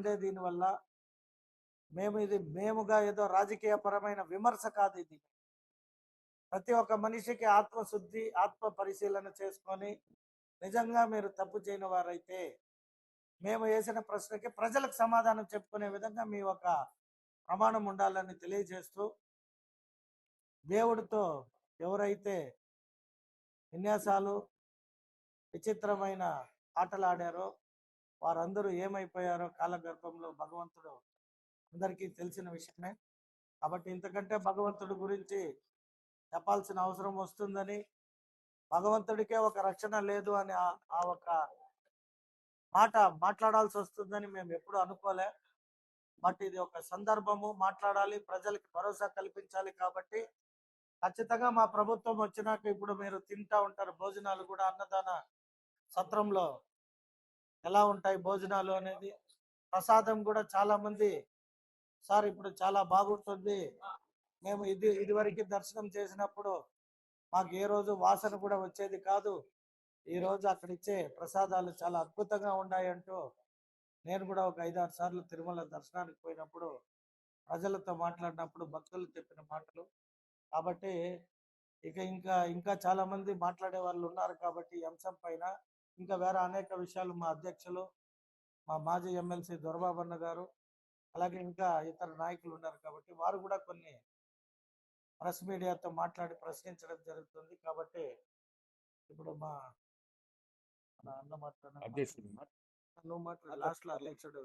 పొందే దీనివల్ల మేముగా ఏదో రాజకీయ పరమైన విమర్శ కాదు ఇది. ప్రతి ఒక్క మనిషికి ఆత్మశుద్ధి, ఆత్మ పరిశీలన చేసుకొని నిజంగా మీరు తప్పు చేయని వారైతే మేము వేసిన ప్రశ్నకి ప్రజలకు సమాధానం చెప్పుకునే విధంగా మీ ఒక ప్రమాణం ఉండాలని తెలియజేస్తూ, దేవుడితో ఎవరైతే విన్యాసాలు విచిత్రమైన ఆటలు ఆడారో వారందరూ ఏమైపోయారో కాలగర్భంలో భగవంతుడు అందరికీ తెలిసిన విషయమే. కాబట్టి ఇంతకంటే భగవంతుడి గురించి చెప్పాల్సిన అవసరం వస్తుందని, భగవంతుడికే ఒక రక్షణ లేదు అని ఆ ఒక మాట మాట్లాడాల్సి వస్తుందని మేము ఎప్పుడు అనుకోలే. బట్ ఇది ఒక సందర్భము, మాట్లాడాలి, ప్రజలకి భరోసా కల్పించాలి. కాబట్టి ఖచ్చితంగా మా ప్రభుత్వం వచ్చినాక ఇప్పుడు మీరు తింటా ఉంటారు భోజనాలు కూడా, అన్నదాన సత్రంలో ఎలా ఉంటాయి భోజనాలు అనేది, ప్రసాదం కూడా చాలా మంది సార్ ఇప్పుడు చాలా బాగుంటుంది, మేము ఇదివరకు దర్శనం చేసినప్పుడు మాకు ఏ రోజు వాసన కూడా వచ్చేది కాదు, ఈ రోజు అక్కడ ఇచ్చే ప్రసాదాలు చాలా అద్భుతంగా ఉన్నాయంటూ నేను కూడా ఒక 5-6 సార్లు తిరుమల దర్శనానికి పోయినప్పుడు ప్రజలతో మాట్లాడినప్పుడు భక్తులు చెప్పిన మాటలు. కాబట్టి ఇంకా చాలా మంది మాట్లాడే వాళ్ళు ఉన్నారు. కాబట్టి ఈ అంశం పైన ఇంకా వేరే అనేక విషయాలు మా అధ్యక్షులు, మా మాజీ ఎమ్మెల్సీ దొరబాబన్న గారు, అలాగే ఇంకా ఇతర నాయకులు ఉన్నారు. కాబట్టి వారు కూడా కొన్ని ప్రెస్ మీడియాతో మాట్లాడి ప్రశ్నించడం జరుగుతుంది. కాబట్టి ఇప్పుడు మా అన్న మాట్లాడు, నువ్వు మాట్లాడు లాస్ట్ లో అధ్యక్షుడు